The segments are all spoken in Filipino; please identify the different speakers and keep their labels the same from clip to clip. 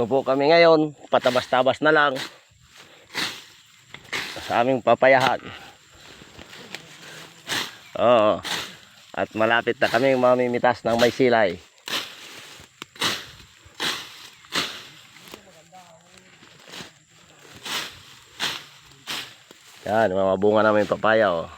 Speaker 1: Ito po kami ngayon, patabas-tabas na lang sa aming papayahan. Oo. At malapit na kami mamimitas ng may silay. Yan, mga bunga namin papaya, oh.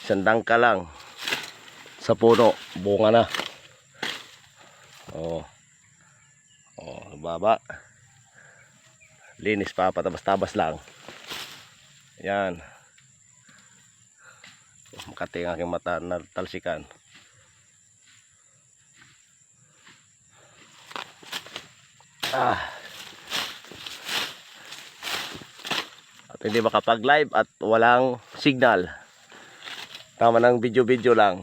Speaker 1: Isang ka lang sa puno, bunga na. Oh. Oh, baba. Linis pa, patabas-tabas lang. Yan. Makati ang aking mata na talsikan. At hindi makapag-live at walang signal. Tama ng video-video lang.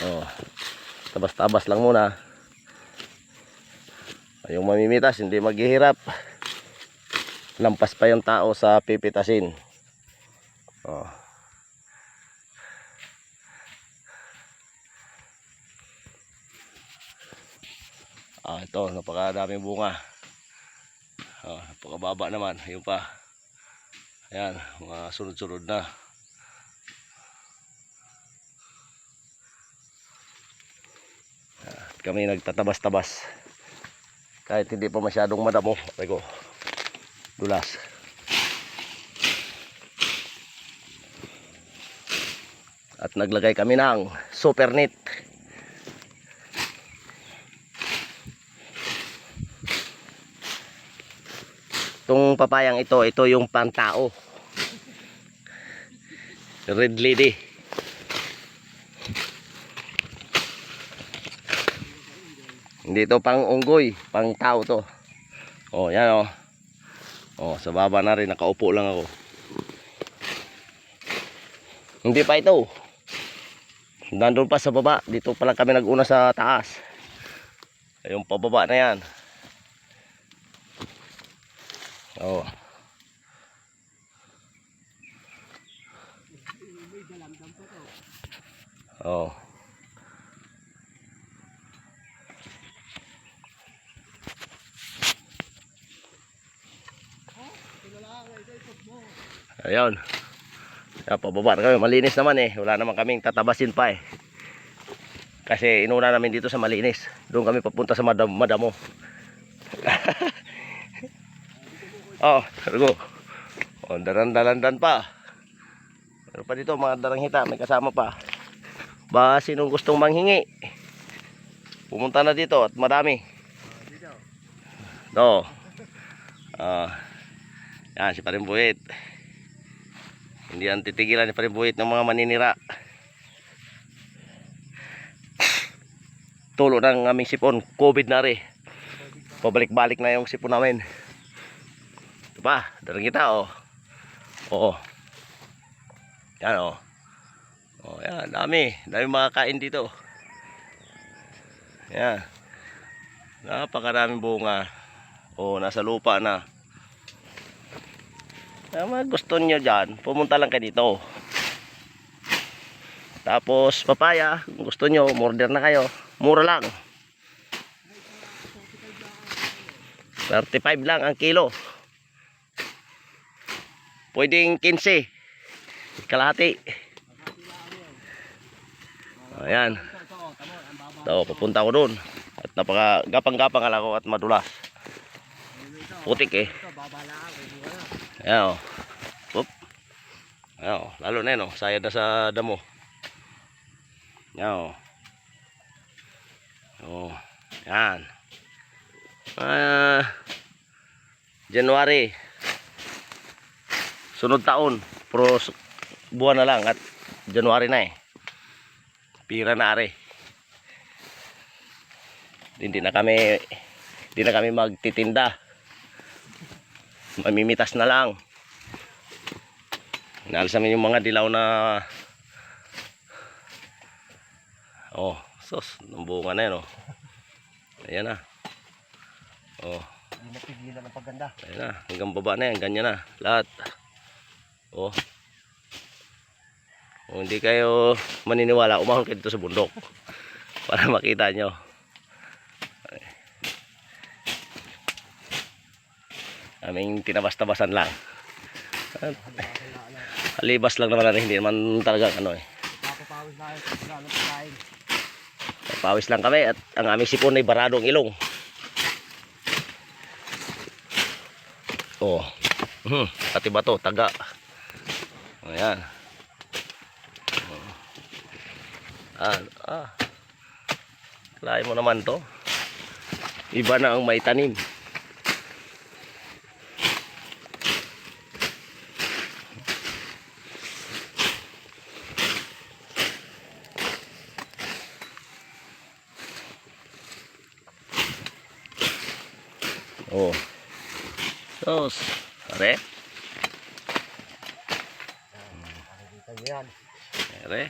Speaker 1: Oh, tabas-tabas lang muna. Yung mamimitas hindi maghihirap. Lampas pa yung tao sa pipitasin. Oh. Ito, napakadaming bunga. Napakababa naman. Yung pa. Ayan, mga sunod-sunod na. Kami nagtatabas-tabas. Kahit hindi pa masyadong madamo. Rego. Dulas. At naglagay kami ng super net. Itong papayang ito yung pantao. Red lady. Hindi ito pang unggoy, pang tao to. Oh, yan oh. Oh, sa baba na rin, nakaupo lang ako. Hindi pa ito. Nandun pa sa baba. Dito pa lang kami nag-una sa taas. Yung pababa na yan. Oh. Oh. Ayun. Yan, pababa na kami. Malinis naman eh. Wala naman kaming tatabasin pa eh. Kasi inuna namin dito sa malinis. Doon kami papunta sa madamo. Oh, go. Oh, dalan-dalandan pa. Meron pa dito mga daranghita, may kasama pa. Ba sinong gustong manghingi? Pumunta na dito at madami. Dito. Do. Yan si Parimbuhit. Hindi yan titigilan ni Parimbuhit ng mga maninira. Tulo ng aming sipon, COVID na rin. Pabalik-balik na yung sipon namin. Ito pa, daranghita oh. Oo. Yan oh. Oh, yan, dami mga kain dito. Yan. Napakaraming bunga. Oh, nasa lupa na. Kung gusto niyo diyan, pumunta lang kayo dito. Tapos papaya, kung gusto niyo, order na kayo. Mura lang. 35 lang ang kilo. Pwedeng 15. Kalahati. Ayan. Ito, papunta ko doon. At napaka-gapang-gapang ako at madulas. Putik eh. Ayan o. Oop. Ayan o. Lalo na yun o. Sayad na sa damo. Ayan o. Oh, yan. January. Sunod taon. Pero buwan na lang at January na eh. Pira na are. Hindi na kami magtitinda. Mamimitas na lang. Inalis namin yung mga dilaw na oh, sos, nambunga na yan oh. Ayan na. Oh. Hindi napigilan ang pagganda. Ayan na, hanggang baba na yan, ganyan na, lahat. Oh. Kung hindi kayo maniniwala, umahon kayo dito sa bundok para makita nyo. Aming tinabas-tabasan lang. Alibas lang naman, hindi naman talaga ano eh. Pawis lang kami at ang aming sipon ay barado ang ilong. Oh. Pati ba to? Taga. Ayan. Lain mo naman to. Iba na ang may tanim. Oh. Sos. Are. Are.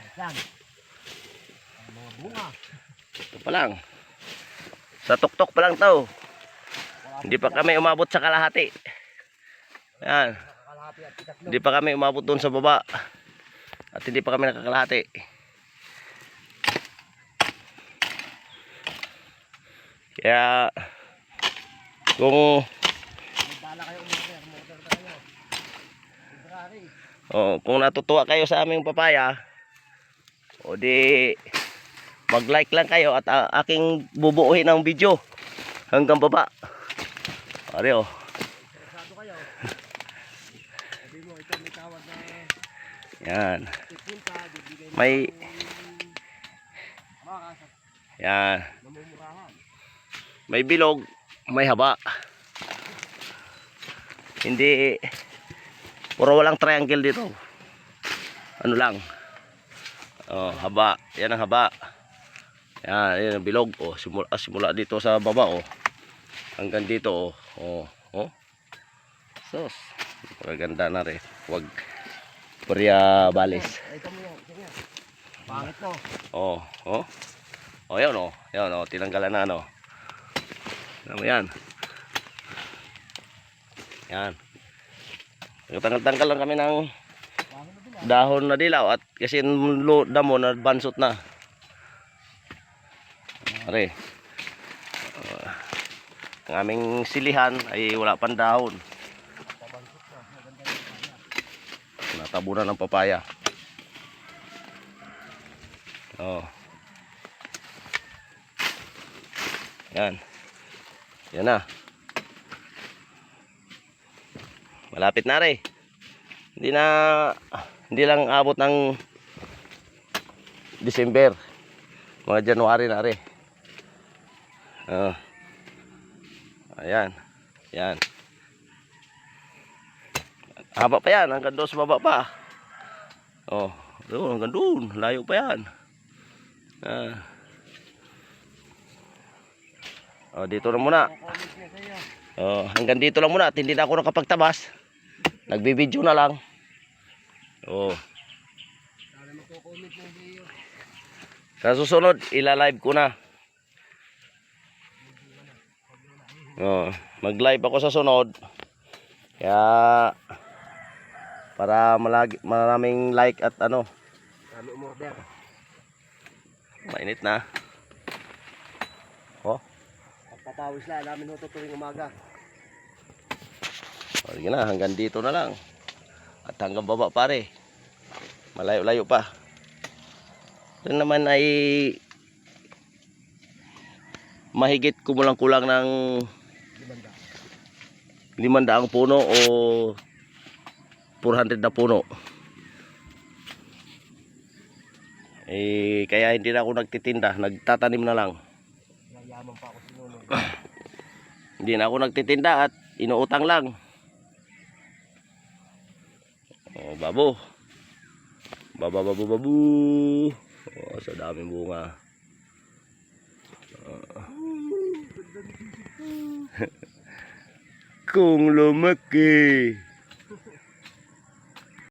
Speaker 1: Ito pa lang. Sa tuktok pa lang to. Hindi pa kami umabot sa kalahati. Yan. Hindi pa kami umabot doon sa baba. At hindi pa kami nakakalahati. Kaya kung kung natutuwa kayo sa aming papaya, o di mag-like lang kayo at aking bubuuhin ang video hanggang baba. Pare oh. Yan. Yan. May bilog, may haba. Hindi puro walang triangle dito. Ano lang. Oh, haba. Yan ang haba. Yan ang bilog. Oh, simula dito sa baba oh. Hanggang dito oh. Oh. Sos. Maganda na rin. Wag Purya balis. Pangit to. Oh. Oh, yan oh. Yan oh, tinanggalan na ano. Ano yan? Yan. Tanggal-tanggal lang kami ng dahon na dilaw at kasi damo na bansot na. Are. Ang aming silihan ay wala pang dahon. Natabunan ng papaya. Oh. Yan. Yan na. Malapit na rin. Hindi lang abot ng December. Mga January na rin. Ayan. Yan. Haba pa yan. Hanggang doon sa baba pa. Oh, doon. Hanggang doon. Layo pa yan. Oh, dito na muna. Oh, hanggang dito lang muna at hindi na ako nakapagtabas. Nagbibideo na lang. Oh. Sa susunod, ila-live ko na. Oh, mag-live ako sa sunod. Kaya para maraming like at ano. Dami umorder. Mainit na. Oh. Pagpapawis na namin ito tuwing umaga. O, sige na, hanggang dito na lang. At hanggang baba pare. Malayo-layo pa. Ito naman ay mahigit kumulang-kulang ng 500 puno o 400 na puno. Kaya hindi na ako nagtitinda, nagtatanim na lang. Hindi na ako nagtitinda at inuutang lang. Oh, babo. Babu. Oh, sa daming bunga. Kung lumaki.